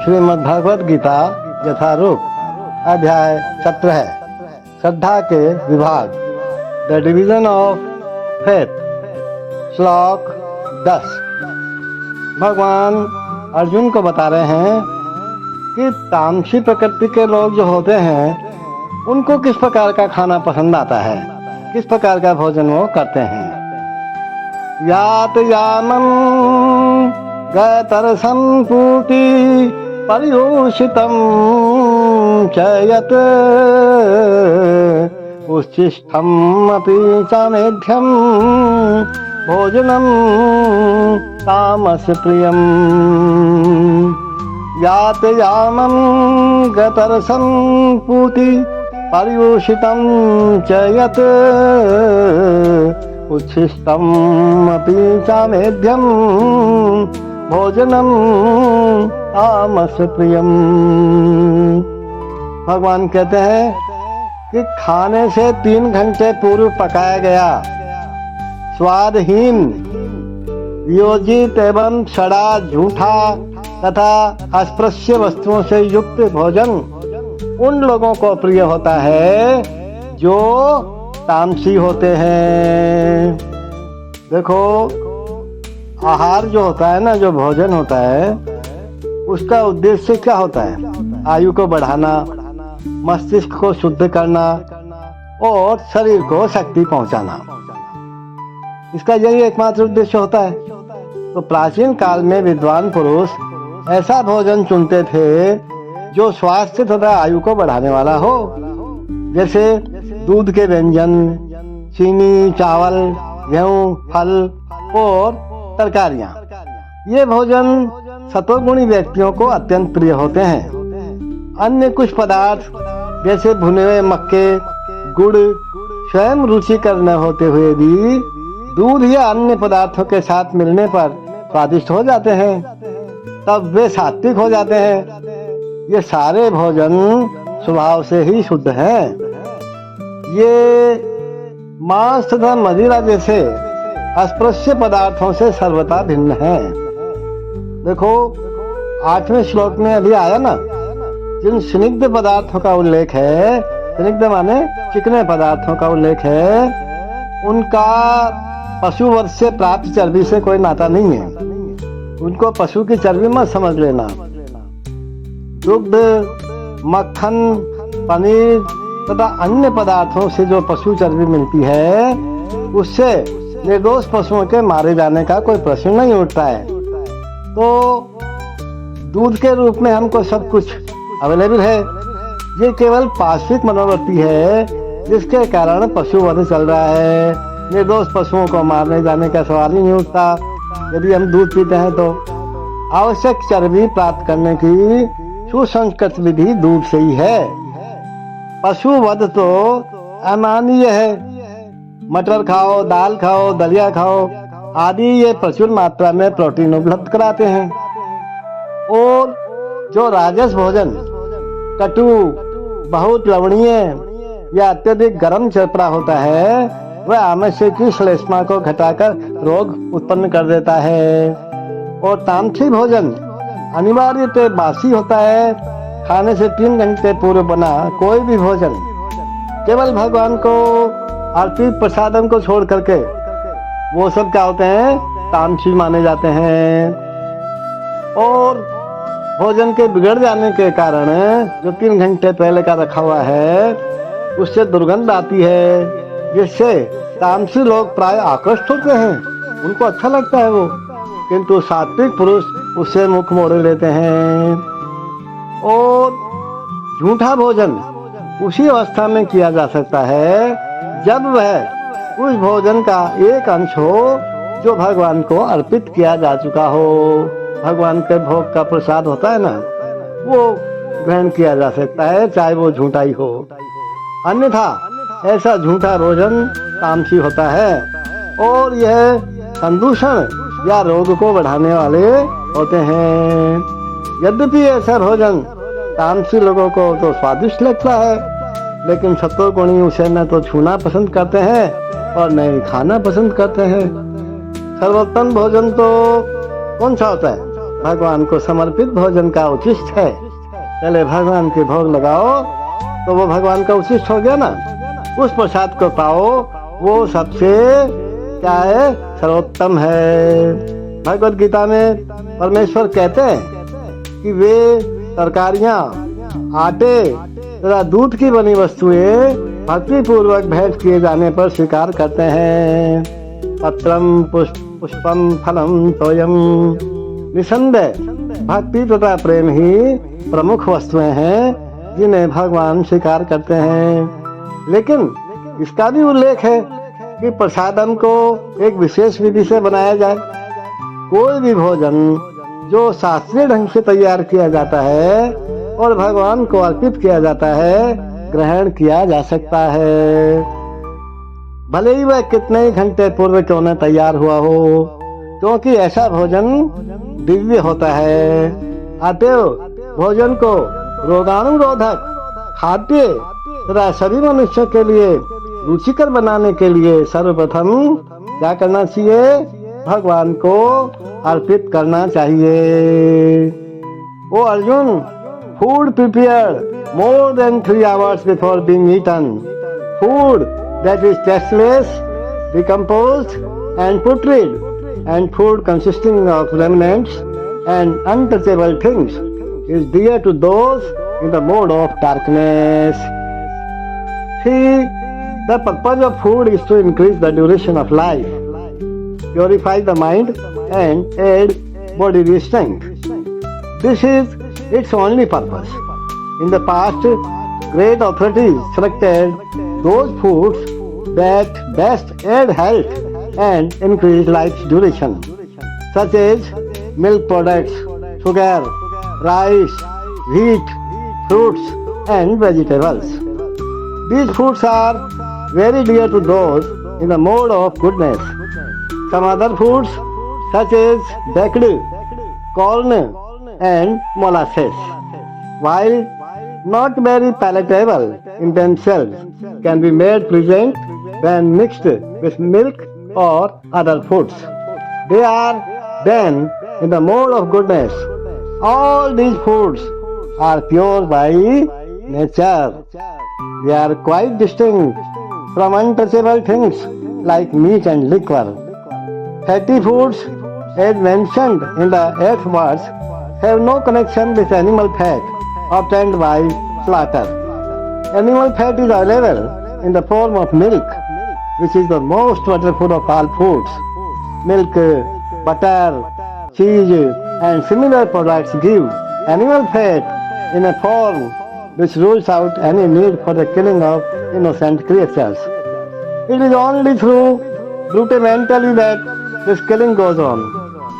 श्रीमद् भगवद गीता यथारूप अध्याय 17 श्रद्धा के विभाग द डिवीजन ऑफ फेथ। श्लोक 10। भगवान अर्जुन को बता रहे हैं कि तामसी प्रकृति के लोग जो होते हैं उनको किस प्रकार का खाना पसंद आता है, किस प्रकार का भोजन वो करते हैं। यात यामं गतरसं पूति पर्युषितं च यत् उच्छिष्टम् अपि च मेध्यं भोजनं तामस प्रियम्। यात यामं गतरसं पूति पर्युषितं च यत् उच्छिष्टम् अपि च मेध्यं भोजनं तामस प्रियम। भगवान कहते हैं कि खाने से 3 घंटे पूर्व पकाया गया स्वादहीन, वियोजित एवं सड़ा, झूठा तथा अस्पृश्य वस्तुओं से युक्त भोजन उन लोगों को प्रिय होता है जो तामसी होते हैं। देखो, आहार जो होता है ना, जो भोजन होता है, उसका उद्देश्य क्या होता है? आयु को बढ़ाना, मस्तिष्क को शुद्ध करना और शरीर को शक्ति पहुंचाना। इसका यही एकमात्र उद्देश्य होता है। तो प्राचीन काल में विद्वान पुरुष ऐसा भोजन चुनते थे जो स्वास्थ्य तथा आयु को बढ़ाने वाला हो, जैसे दूध के व्यंजन, चीनी, चावल, गेहूं, फल और तरकारियां। ये भोजन सतोगुणी व्यक्तियों को अत्यंत प्रिय होते हैं। अन्य कुछ पदार्थ जैसे भुने हुए मक्के, गुड़ स्वयं रुचिकर न होते हुए भी दूध या अन्य पदार्थों के साथ मिलने पर स्वादिष्ट हो जाते हैं, तब वे सात्विक हो जाते हैं। ये सारे भोजन स्वभाव से ही शुद्ध हैं। ये मांस तथा मदिरा जैसे अस्पृश्य पदार्थों से सर्वथा भिन्न है। देखो, 8वें श्लोक में अभी आया ना, जिन स्निग्ध पदार्थों का उल्लेख है, स्निग्ध माने चिकने पदार्थों का उल्लेख है, उनका पशुवध से प्राप्त चर्बी से कोई नाता नहीं है। उनको पशु की चर्बी मत समझ लेना। दुग्ध, मक्खन, पनीर तथा अन्य पदार्थों से जो पशु चर्बी मिलती है, उससे निर्दोष पशुओं के मारे जाने का कोई प्रश्न नहीं उठता है। तो दूध के रूप में हमको सब कुछ अवेलेबल है। ये केवल पार्श्विक मनोवृत्ति है जिसके कारण पशुवध चल रहा है। निर्दोष पशुओं को मारने जाने का सवाल ही नहीं उठता। यदि हम दूध पीते हैं तो आवश्यक चर्बी प्राप्त करने की सुसंस्कृत विधि दूध से ही है। पशुवध तो अमानवीय है। मटर खाओ, दाल खाओ, दलिया खाओ आदि ये प्रचुर मात्रा में प्रोटीन उपलब्ध कराते हैं। और जो राजस भोजन कटु, बहुत लवणीय या अत्यधिक गर्म चरपरा होता है, वह आमाशय की श्लेष्मा को घटाकर रोग उत्पन्न कर देता है। और तामसी भोजन अनिवार्यतः बासी होता है। खाने से 3 घंटे पूर्व बना कोई भी भोजन केवल भगवान को अर्पित प्रसादन को छोड़ करके वो सब क्या होते हैं? तामसी माने जाते हैं। और भोजन के बिगड़ जाने के कारण जो 3 घंटे पहले का रखा हुआ है, उससे दुर्गंध आती है, जिससे तामसी लोग प्राय आकृष्ट होते हैं। उनको अच्छा लगता है वो, किंतु सात्विक पुरुष उससे मुख मोड़ लेते हैं। और झूठा भोजन उसी अवस्था में किया जा सकता है जब वह उस भोजन का एक अंश हो जो भगवान को अर्पित किया जा चुका हो। भगवान के भोग का प्रसाद होता है ना, वो ग्रहण किया जा सकता है, चाहे वो झूठा ही हो। अन्यथा ऐसा झूठा भोजन तामसी होता है और यह संदूषण या रोग को बढ़ाने वाले होते हैं। यद्यपि ऐसा भोजन तामसी लोगों को तो स्वादिष्ट लगता है, लेकिन सत्वगुणी उसे न तो छूना पसंद करते हैं और न ही खाना पसंद करते हैं। सर्वोत्तम भोजन तो कौन सा होता है? भगवान को समर्पित भोजन का उचिष्ट है, पहले भगवान के भोग लगाओ तो वो भगवान का उचिष्ट हो गया ना। उस प्रसाद को पाओ, वो सबसे क्या है, सर्वोत्तम है। भगवत गीता में परमेश्वर कहते हैं कि वे तरकारियां, आटे तथा दूध की बनी वस्तुएं भक्ति पूर्वक भेंट किए जाने पर स्वीकार करते हैं। पत्रम पुष्पम फलम तोयम, निसंदेह भक्ति तथा प्रेम ही प्रमुख वस्तुएं हैं जिन्हें भगवान स्वीकार करते हैं। लेकिन इसका भी उल्लेख है कि प्रसादम को एक विशेष विधि से बनाया जाए। कोई भी भोजन जो शास्त्रीय ढंग से तैयार किया जाता है और भगवान को अर्पित किया जाता है, ग्रहण किया जा सकता है, भले ही वह कितने ही घंटे पूर्व क्यों न तैयार हुआ हो, क्योंकि ऐसा भोजन दिव्य होता है। अतएव भोजन को रोगाणुरोधक, खाद्य तथा सभी मनुष्यों के लिए रुचिकर बनाने के लिए सर्वप्रथम क्या करना चाहिए, भगवान को अर्पित करना चाहिए। ओ Arjun, food prepared more than 3 hours before being eaten, food that is tasteless, decomposed and putrid, and food consisting of remnants and untouchable things is dear to those in the mode of darkness. See, the purpose of food is to increase the duration of life, purify the mind, and aid bodily strength. This is its only purpose. In the past, great authorities selected those foods that best aid health and increase life's duration, such as milk products, sugar, rice, wheat, fruits, and vegetables. These foods are very dear to those in the mode of goodness. Some other foods, such as baked corn and molasses, while not very palatable in themselves, can be made pleasant when mixed with milk or other foods. They are then in the mode of goodness. All these foods are pure by nature. They are quite distinct from untouchable things like meat and liquor. Fatty foods, as mentioned in the 8th verse, have no connection with animal fat obtained by slaughter. Animal fat is available in the form of milk, which is the most wonderful of all foods. Milk, butter, cheese, and similar products give animal fat in a form which rules out any need for the killing of innocent creatures. It is only through brutally that this killing goes on.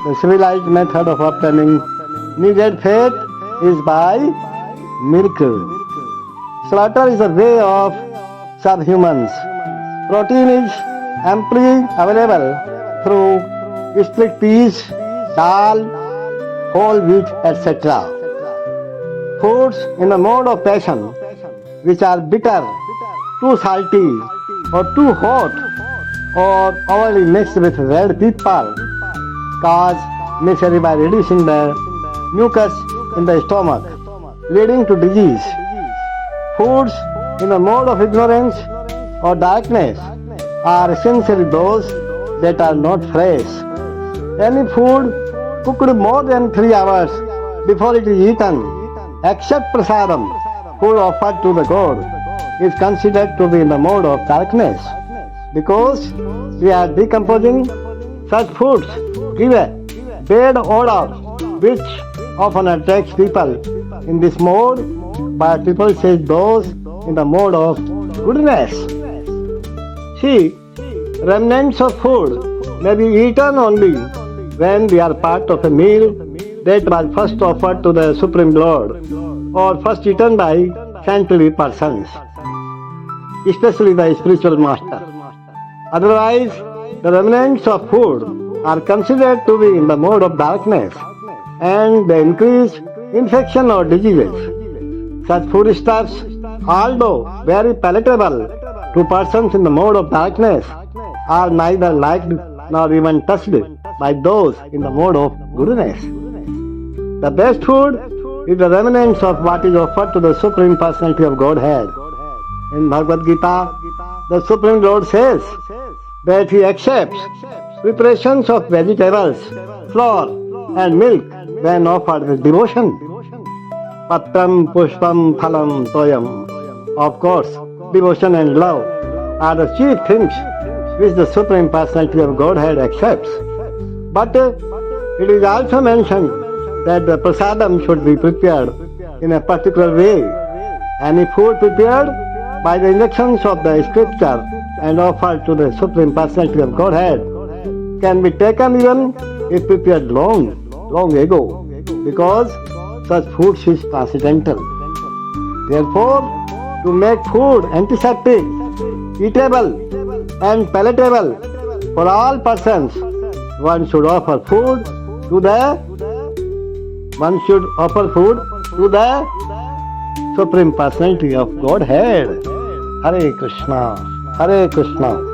The civilized method of obtaining needed fat is by milk. Slaughter is a way of subhumans. Protein is amply available through split peas, dal, whole wheat, etc. Foods in the mode of passion, which are bitter, too salty, or too hot, or overly mixed with red pepper, cause misery by reducing the mucus in the stomach, leading to disease. Foods in the mode of ignorance or darkness are essentially those that are not fresh. Any food cooked more than 3 hours before it is eaten, except prasadam, food offered to the god, is considered to be in the mode of darkness, because we are decomposing. Such foods give a bad odor which often attracts people in this mode, but people say those in the mode of goodness. See, remnants of food may be eaten only when they are part of a meal that was first offered to the Supreme Lord or first eaten by saintly persons, especially the spiritual master. Otherwise, the remnants of food are considered to be in the mode of darkness and they increase infection or diseases. Such foodstuffs, although very palatable to persons in the mode of darkness, are neither liked nor even touched by those in the mode of goodness. The best food is the remnants of what is offered to the Supreme Personality of Godhead. In Bhagavad Gita, the Supreme Lord says that He accepts preparations of vegetables, flour and milk when offered with devotion. Patram, Pushpam, Phalam, Toyam. Of course, devotion and love are the chief things which the Supreme Personality of Godhead accepts. But it is also mentioned that the prasadam should be prepared in a particular way. Any food prepared by the instructions of the scripture and offered to the Supreme Personality of Godhead can be taken even if prepared long ago, because such food is transcendental. Therefore, to make food antiseptic, eatable and palatable for all persons, one should offer food to the Supreme Personality of Godhead. Hare Krishna, Hare Krishna.